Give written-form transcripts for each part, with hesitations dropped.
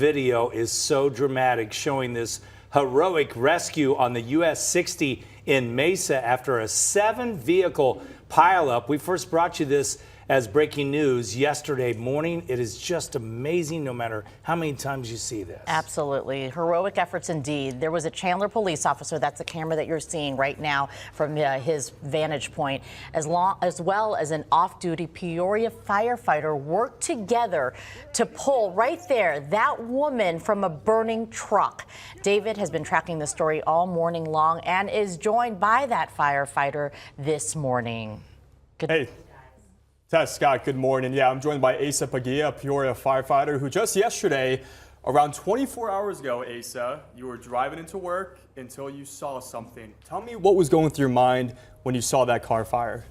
Video is so dramatic, showing this heroic rescue on the US 60 in Mesa after a 7-vehicle pileup. We first brought you this as breaking news yesterday morning. It is just amazing no matter how many times you see this. Absolutely. Heroic efforts indeed. There was a Chandler police officer, that's the camera that you're seeing right now from his vantage point, as well as an off-duty Peoria firefighter worked together to pull right there that woman from a burning truck. David has been tracking the story all morning long and is joined by that firefighter this morning. Hey. Scott, good morning. Yeah, I'm joined by Asa Paguia, a Peoria firefighter, who just yesterday, around 24 hours ago, Asa, you were driving into work until you saw something. Tell me what was going through your mind when you saw that car fire.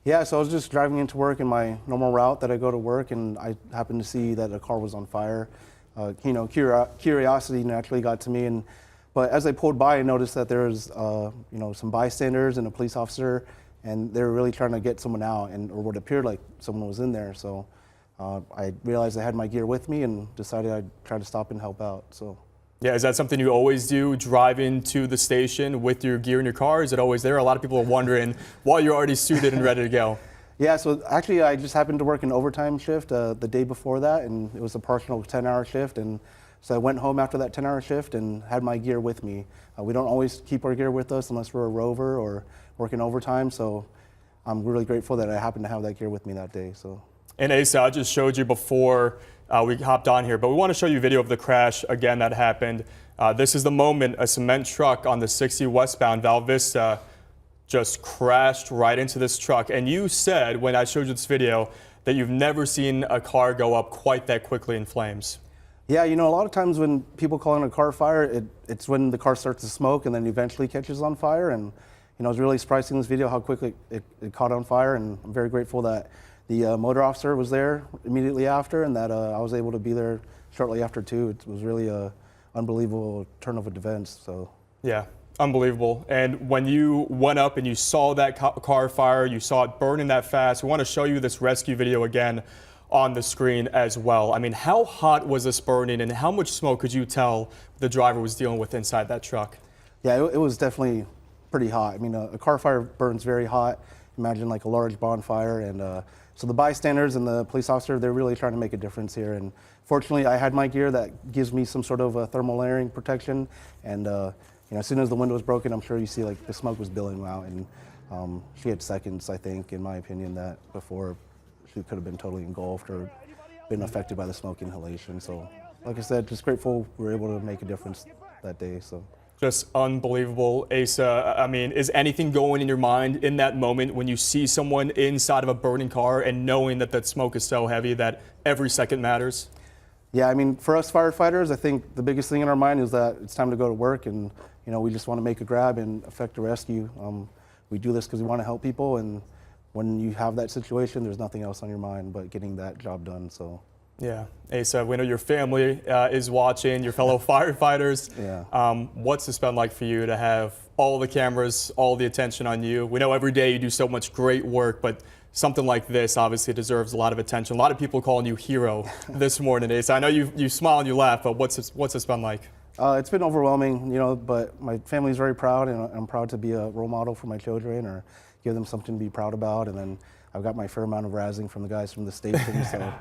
Yeah, so I was just driving into work in my normal route that I go to work, and I happened to see that a car was on fire. Curiosity naturally got to me, but as I pulled by, I noticed that there was some bystanders and a police officer, and they were really trying to get someone out, or what appeared like someone was in there. So I realized I had my gear with me and decided I'd try to stop and help out. So. Yeah, is that something you always do, drive into the station with your gear in your car? Is it always there? A lot of people are wondering while you're already suited and ready to go. Yeah, so actually I just happened to work an overtime shift the day before that, and it was a partial 10-hour shift. And so I went home after that 10-hour shift and had my gear with me. We don't always keep our gear with us unless we're a rover or working overtime, so I'm really grateful that I happened to have that gear with me that day. So. And Asa, I just showed you before we hopped on here, but we want to show you a video of the crash again that happened. This is the moment a cement truck on the 60 westbound Val Vista just crashed right into this truck. And you said when I showed you this video that you've never seen a car go up quite that quickly in flames. Yeah, a lot of times when people call in a car fire, it's when the car starts to smoke and then eventually catches on fire. And I was really surprised in this video how quickly it caught on fire, and I'm very grateful that the motor officer was there immediately after, and that I was able to be there shortly after too. It was really an unbelievable turn of events. So. Yeah, unbelievable. And when you went up and you saw that car fire, you saw it burning that fast, we want to show you this rescue video again on the screen as well. I mean, how hot was this burning, and how much smoke could you tell the driver was dealing with inside that truck? Yeah, it was definitely pretty hot. I mean, a car fire burns very hot. Imagine like a large bonfire. And so the bystanders and the police officer, they're really trying to make a difference here. And fortunately, I had my gear that gives me some sort of thermal layering protection. And as soon as the window was broken, I'm sure you see like the smoke was billowing out. And she had seconds, I think, in my opinion, that before she could have been totally engulfed or been affected by the smoke inhalation. So, like I said, just grateful we were able to make a difference that day. So. Just unbelievable. Asa, I mean, is anything going in your mind in that moment when you see someone inside of a burning car and knowing that that smoke is so heavy that every second matters? Yeah, I mean, for us firefighters, I think the biggest thing in our mind is that it's time to go to work, and we just want to make a grab and effect a rescue. We do this because we want to help people, and when you have that situation, there's nothing else on your mind but getting that job done. So. Yeah, Asa, we know your family is watching, your fellow firefighters. Yeah. What's this been like for you to have all the cameras, all the attention on you? We know every day you do so much great work, but something like this obviously deserves a lot of attention. A lot of people calling you hero this morning, Asa. I know you smile and you laugh, but what's this been like? It's been overwhelming, but my family's very proud, and I'm proud to be a role model for my children or give them something to be proud about. And then I've got my fair amount of razzing from the guys from the station. So.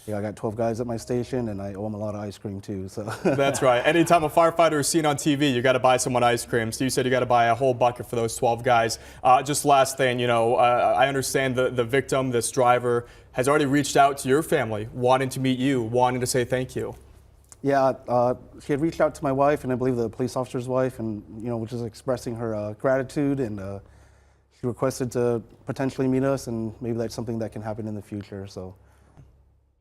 Yeah, I got 12 guys at my station, and I owe them a lot of ice cream too. So. That's right. Anytime a firefighter is seen on TV, you got to buy someone ice cream. So you said you got to buy a whole bucket for those 12 guys. Just last thing, I understand the victim, this driver, has already reached out to your family, wanting to meet you, wanting to say thank you. Yeah, she had reached out to my wife, and I believe the police officer's wife, and which is expressing her gratitude, and she requested to potentially meet us, and maybe that's something that can happen in the future. So.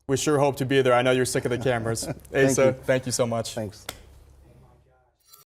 We sure hope to be there. I know you're sick of the cameras. Asa, thank you so much. Thanks.